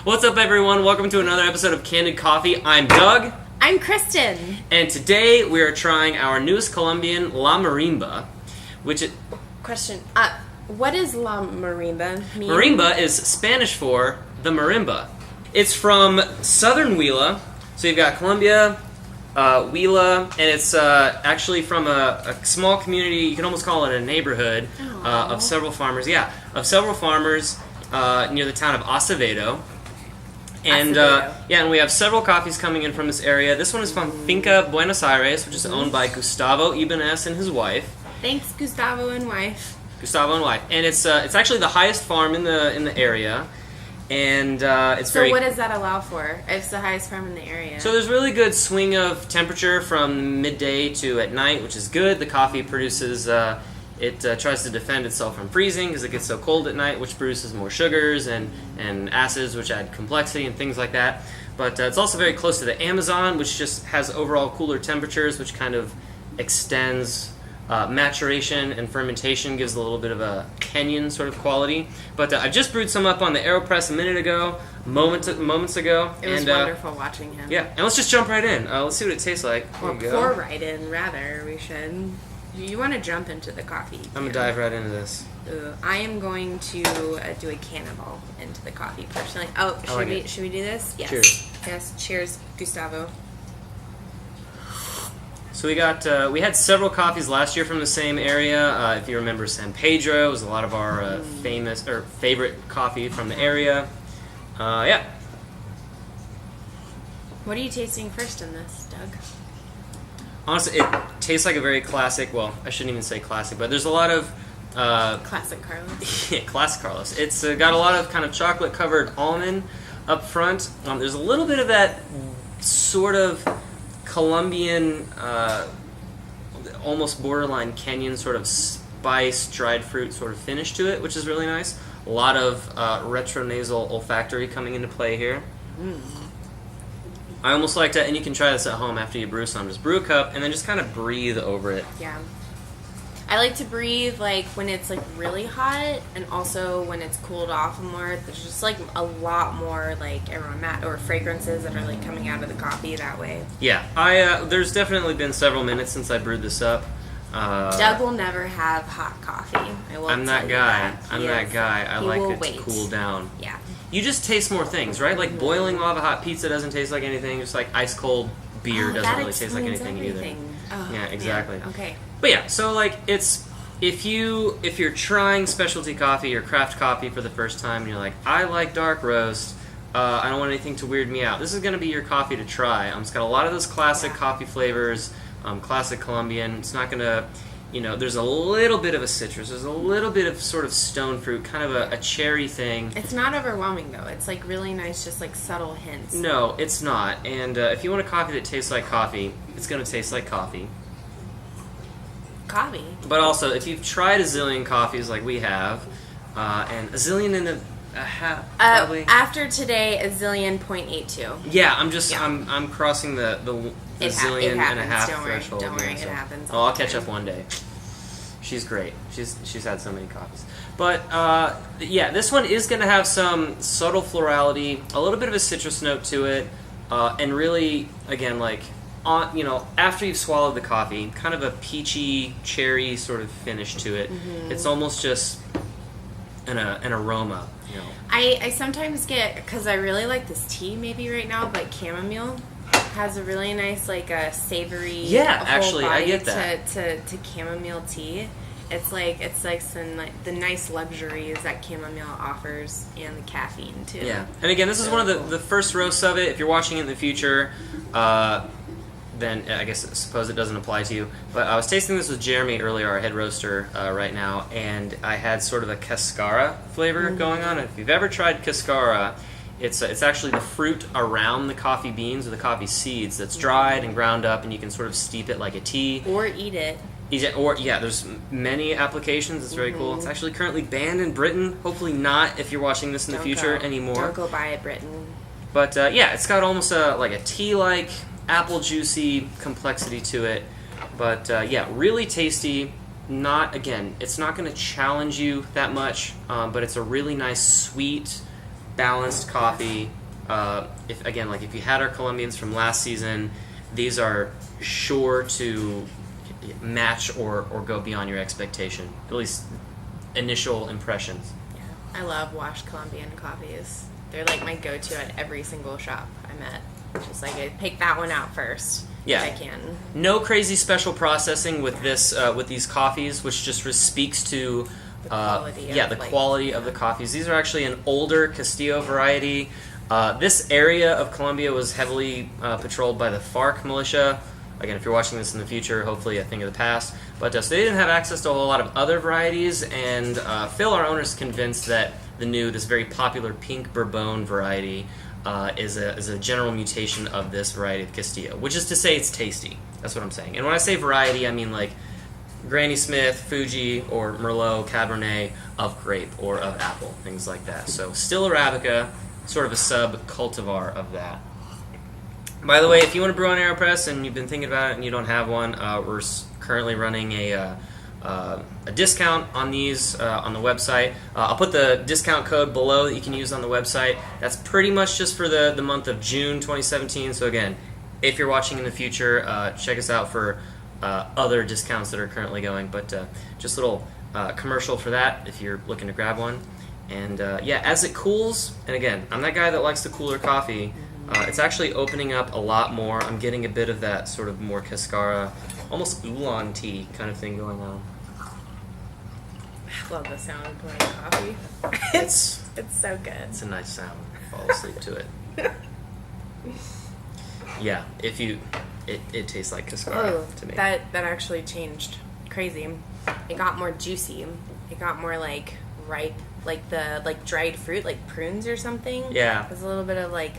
What's up, everyone? Welcome to another episode of Candid Coffee. I'm Doug. I'm Kristen. And today we are trying our newest Colombian, La Marimba, which is... Question. What does La Marimba mean? Marimba is Spanish for the marimba. It's from southern Huila. So you've got Colombia, Huila, and it's actually from a small community, you can almost call it a neighborhood, of several farmers. Yeah, of several farmers near the town of Acevedo. And and we have several coffees coming in from this area. This one is from Finca Buenos Aires, which is owned by Gustavo Ibanez and his wife. Thanks, Gustavo and wife. Gustavo and wife, and it's actually the highest farm in the area, and it's very. So what does that allow for? It's the highest farm in the area. So there's really good swing of temperature from midday to at night, which is good. The coffee produces. It tries to defend itself from freezing because it gets so cold at night, which produces more sugars and acids, which add complexity and things like that. But it's also very close to the Amazon, which just has overall cooler temperatures, which kind of extends maturation and fermentation, gives a little bit of a Kenyan sort of quality. But I just brewed some up on the AeroPress a minute ago, moments ago. It was wonderful watching him. Yeah, and let's just jump right in. Let's see what it tastes like. Or pour right in, rather. We should. You want to jump into the coffee. I'm going to dive right into this. I am going to do a cannonball into the coffee, personally. Oh, should we do this? Yes. Cheers. Yes, cheers, Gustavo. So we had several coffees last year from the same area. If you remember, San Pedro was a lot of our favorite coffee from the area. Yeah. What are you tasting first in this, Doug? Honestly, it tastes like a very classic, well, I shouldn't even say classic, but there's a lot of... Classic Carlos. Yeah, classic Carlos. It's got a lot of kind of chocolate-covered almond up front. There's a little bit of that sort of Colombian, almost borderline Kenyan sort of spice, dried fruit sort of finish to it, which is really nice. A lot of retronasal olfactory coming into play here. I almost like to, and you can try this at home after you brew some. Just brew a cup and then just kind of breathe over it. Yeah. I like to breathe like when it's like really hot and also when it's cooled off more. There's just like a lot more like aromat or fragrances that are like coming out of the coffee that way. Yeah. There's definitely been several minutes since I brewed this up. Doug will never have hot coffee. I'm that guy. I'm that guy. I like it to cool down. Yeah. You just taste more things, right? Like boiling lava hot pizza doesn't taste like anything. Just like ice cold beer doesn't really taste like anything either. Oh, yeah, exactly. Man. Okay. But yeah, so like it's if you're trying specialty coffee or craft coffee for the first time, and you're like, I like dark roast. I don't want anything to weird me out. This is going to be your coffee to try. It's got a lot of those classic coffee flavors, classic Colombian. It's not going to, there's a little bit of a citrus. There's a little bit of sort of stone fruit, kind of a cherry thing. It's not overwhelming, though. It's like really nice, just like subtle hints. No, it's not. And if you want a coffee that tastes like coffee, it's going to taste like coffee. Coffee. But also, if you've tried a zillion coffees like we have, and a zillion and a half, probably. After today, a zillion 0.82. Yeah, I'm crossing the zillion and a half threshold. Don't worry, it happens. I'll catch up one day. She's great. She's had so many coffees. But yeah, this one is going to have some subtle florality, a little bit of a citrus note to it, and really, again, like after you've swallowed the coffee, kind of a peachy, cherry sort of finish to it. Mm-hmm. It's almost just an aroma. I sometimes get, because I really like this tea maybe right now, but chamomile has a really nice like a savory actually I get that to chamomile tea. It's like some like the nice luxuries that chamomile offers and the caffeine too. Yeah, and again, this is one of the first roasts of it. If you're watching it in the future, then I suppose it doesn't apply to you. But I was tasting this with Jeremy earlier, our head roaster right now, and I had sort of a cascara flavor going on. If you've ever tried cascara, it's actually the fruit around the coffee beans or the coffee seeds that's dried and ground up, and you can sort of steep it like a tea. Or eat it. There's many applications. It's very cool. It's actually currently banned in Britain. Hopefully not if you're watching this in the future anymore. Don't go buy it, Britain. But it's got almost like a tea-like, apple juicy complexity to it. But really tasty, it's not going to challenge you that much, but it's a really nice, sweet, balanced coffee. If you had our Colombians from last season, these are sure to match or go beyond your expectation, at least initial impressions. Yeah, I love washed Colombian coffees. They're like my go-to at every single shop I'm at. Just like I pick that one out first. Yeah, if I can. No crazy special processing with this with these coffees, which just speaks to the quality. Quality of the coffees. These are actually an older Castillo variety. This area of Colombia was heavily patrolled by the Farc militia. Again, if you're watching this in the future, hopefully a thing of the past. But so they didn't have access to a whole lot of other varieties, and Phil, our owner, is convinced that this very popular pink Bourbon variety is a general mutation of this variety of Castillo, which is to say it's tasty. That's what I'm saying. And when I say variety, I mean like Granny Smith, Fuji, or Merlot, Cabernet of grape or of apple, things like that. So still Arabica, sort of a sub-cultivar of that. By the way, if you want to brew on AeroPress and you've been thinking about it and you don't have one, we're currently running a discount on these on the website. I'll put the discount code below that you can use on the website. That's pretty much just for the month of June 2017. So again, if you're watching in the future, check us out for other discounts that are currently going. But just a little commercial for that if you're looking to grab one. And as it cools, and again, I'm that guy that likes the cooler coffee. It's actually opening up a lot more. I'm getting a bit of that sort of more cascara, almost oolong tea kind of thing going on. I love the sound of pouring coffee. It's so good. It's a nice sound. Fall asleep to it. Yeah, it tastes like cascara to me. That actually changed. Crazy. It got more juicy. It got more like ripe, like dried fruit, like prunes or something. Yeah. There's a little bit of like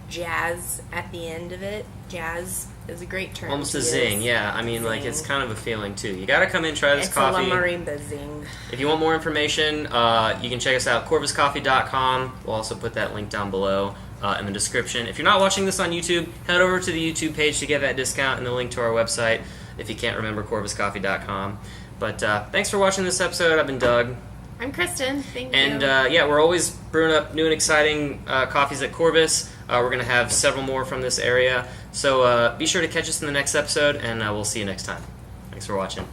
jazz at the end of it. Jazz is a great term. Almost a zing, yeah. I mean, like, it's kind of a feeling, too. You gotta come in, try this coffee. It's a Marimba zing. If you want more information, you can check us out, corvuscoffee.com. We'll also put that link down below in the description. If you're not watching this on YouTube, head over to the YouTube page to get that discount and the link to our website if you can't remember, corvuscoffee.com. But thanks for watching this episode. I've been Doug. I'm Kristen. Thank you. And we're always brewing up new and exciting coffees at Corvus. We're going to have several more from this area. So be sure to catch us in the next episode, and we'll see you next time. Thanks for watching.